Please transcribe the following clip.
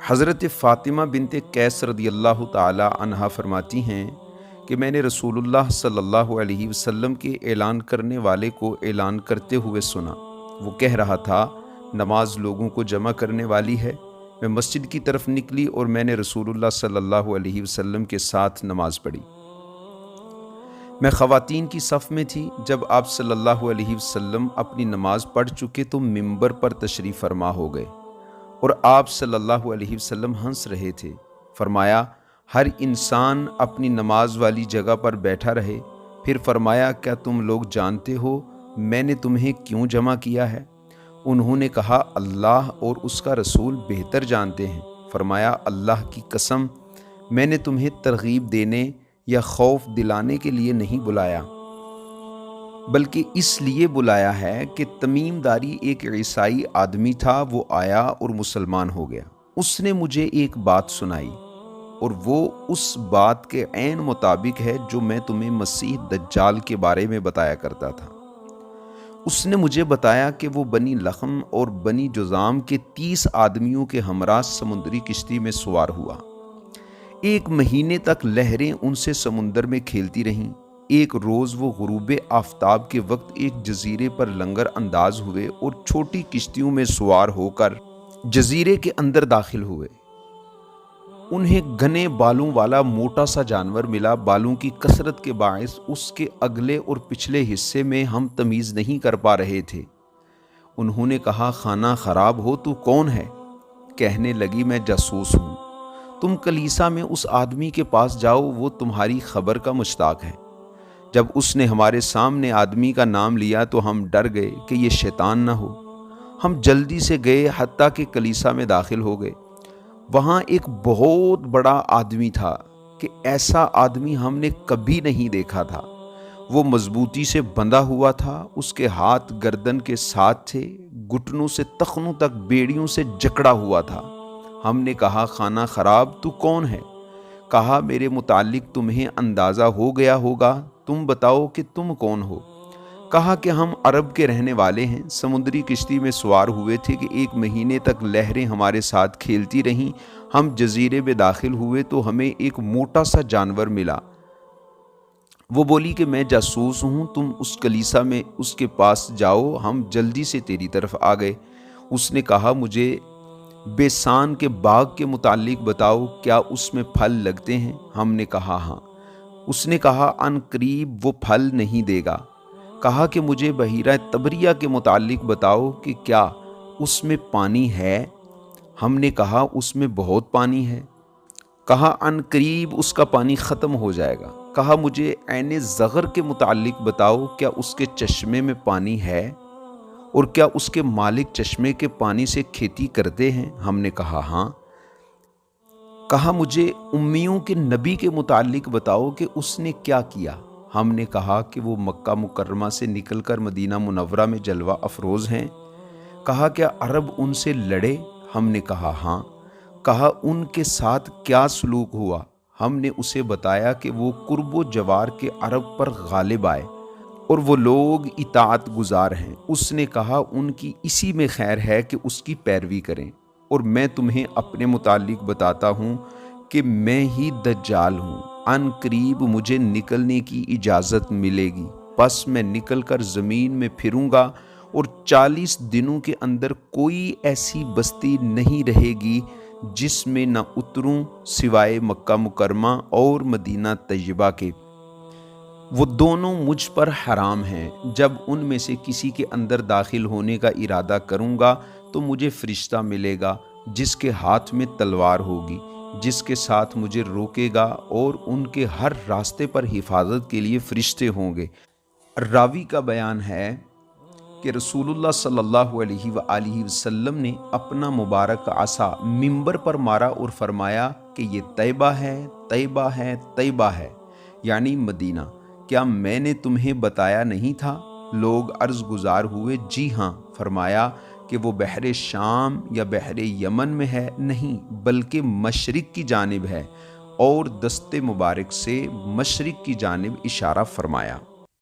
حضرت فاطمہ بنت قیس رضی اللہ تعالی عنہا فرماتی ہیں کہ میں نے رسول اللہ صلی اللہ علیہ وسلم کے اعلان کرنے والے کو اعلان کرتے ہوئے سنا۔ وہ کہہ رہا تھا، نماز لوگوں کو جمع کرنے والی ہے۔ میں مسجد کی طرف نکلی اور میں نے رسول اللہ صلی اللہ علیہ وسلم کے ساتھ نماز پڑھی۔ میں خواتین کی صف میں تھی۔ جب آپ صلی اللہ علیہ وسلم اپنی نماز پڑھ چکے تو ممبر پر تشریف فرما ہو گئے اور آپ صلی اللہ علیہ وسلم ہنس رہے تھے۔ فرمایا، ہر انسان اپنی نماز والی جگہ پر بیٹھا رہے۔ پھر فرمایا، کیا تم لوگ جانتے ہو میں نے تمہیں کیوں جمع کیا ہے؟ انہوں نے کہا، اللہ اور اس کا رسول بہتر جانتے ہیں۔ فرمایا، اللہ کی قسم، میں نے تمہیں ترغیب دینے یا خوف دلانے کے لیے نہیں بلایا، بلکہ اس لیے بلایا ہے کہ تمیم داری ایک عیسائی آدمی تھا، وہ آیا اور مسلمان ہو گیا۔ اس نے مجھے ایک بات سنائی اور وہ اس بات کے عین مطابق ہے جو میں تمہیں مسیح دجال کے بارے میں بتایا کرتا تھا۔ اس نے مجھے بتایا کہ وہ بنی لخم اور بنی جذام کے 30 آدمیوں کے ہمراہ سمندری کشتی میں سوار ہوا۔ 1 مہینے تک لہریں ان سے سمندر میں کھیلتی رہیں۔ ایک روز وہ غروب آفتاب کے وقت ایک جزیرے پر لنگر انداز ہوئے اور چھوٹی کشتیوں میں سوار ہو کر جزیرے کے اندر داخل ہوئے۔ انہیں گھنے بالوں والا موٹا سا جانور ملا۔ بالوں کی کثرت کے باعث اس کے اگلے اور پچھلے حصے میں ہم تمیز نہیں کر پا رہے تھے۔ انہوں نے کہا، خانہ خراب ہو، تو کون ہے؟ کہنے لگی، میں جاسوس ہوں۔ تم کلیسا میں اس آدمی کے پاس جاؤ، وہ تمہاری خبر کا مشتاق ہے۔ جب اس نے ہمارے سامنے آدمی کا نام لیا تو ہم ڈر گئے کہ یہ شیطان نہ ہو۔ ہم جلدی سے گئے حتیٰ کہ کلیسا میں داخل ہو گئے۔ وہاں ایک بہت بڑا آدمی تھا کہ ایسا آدمی ہم نے کبھی نہیں دیکھا تھا۔ وہ مضبوطی سے بندھا ہوا تھا، اس کے ہاتھ گردن کے ساتھ تھے، گھٹنوں سے تخنوں تک بیڑیوں سے جکڑا ہوا تھا۔ ہم نے کہا، خانہ خراب، تو کون ہے؟ کہا، میرے متعلق تمہیں اندازہ ہو گیا ہوگا، تم بتاؤ کہ تم کون ہو؟ کہا کہ ہم عرب کے رہنے والے ہیں، سمندری کشتی میں سوار ہوئے تھے کہ 1 مہینے تک لہریں ہمارے ساتھ کھیلتی رہیں۔ ہم جزیرے میں داخل ہوئے تو ہمیں ایک موٹا سا جانور ملا۔ وہ بولی کہ میں جاسوس ہوں، تم اس کلیسا میں اس کے پاس جاؤ، ہم جلدی سے تیری طرف آ گئے۔ اس نے کہا، مجھے بیسان کے باغ کے متعلق بتاؤ، کیا اس میں پھل لگتے ہیں؟ ہم نے کہا، ہاں۔ اس نے کہا، ان قریب وہ پھل نہیں دے گا۔ کہا کہ مجھے بحیرہ طبریہ کے متعلق بتاؤ کہ کیا اس میں پانی ہے؟ ہم نے کہا، اس میں بہت پانی ہے۔ کہا، ان قریب اس کا پانی ختم ہو جائے گا۔ کہا، مجھے عین زغر کے متعلق بتاؤ، کیا اس کے چشمے میں پانی ہے اور کیا اس کے مالک چشمے کے پانی سے کھیتی کرتے ہیں؟ ہم نے کہا، ہاں۔ کہا، مجھے امیوں کے نبی کے متعلق بتاؤ کہ اس نے کیا کیا؟ ہم نے کہا کہ وہ مکہ مکرمہ سے نکل کر مدینہ منورہ میں جلوہ افروز ہیں۔ کہا، کیا عرب ان سے لڑے؟ ہم نے کہا، ہاں۔ کہا، ان کے ساتھ کیا سلوک ہوا؟ ہم نے اسے بتایا کہ وہ قرب و جوار کے عرب پر غالب آئے اور وہ لوگ اطاعت گزار ہیں۔ اس نے کہا، ان کی اسی میں خیر ہے کہ اس کی پیروی کریں، اور میں تمہیں اپنے متعلق بتاتا ہوں کہ میں ہی دجال ہوں۔ ان قریب مجھے نکلنے کی اجازت ملے گی، پس میں نکل کر زمین میں پھروں گا اور 40 دنوں کے اندر کوئی ایسی بستی نہیں رہے گی جس میں نہ اتروں سوائے مکہ مکرمہ اور مدینہ طیبہ کے۔ وہ دونوں مجھ پر حرام ہیں۔ جب ان میں سے کسی کے اندر داخل ہونے کا ارادہ کروں گا تو مجھے فرشتہ ملے گا جس کے ہاتھ میں تلوار ہوگی، جس کے ساتھ مجھے روکے گا، اور ان کے ہر راستے پر حفاظت کے لیے فرشتے ہوں گے۔ راوی کا بیان ہے کہ رسول اللہ صلی اللہ علیہ وآلہ وسلم نے اپنا مبارک عصا ممبر پر مارا اور فرمایا کہ یہ طیبہ ہے، طیبہ ہے، طیبہ ہے، یعنی مدینہ۔ کیا میں نے تمہیں بتایا نہیں تھا؟ لوگ عرض گزار ہوئے، جی ہاں۔ فرمایا کہ وہ بحر شام یا بحر یمن میں ہے؟ نہیں، بلکہ مشرق کی جانب ہے، اور دست مبارک سے مشرق کی جانب اشارہ فرمایا۔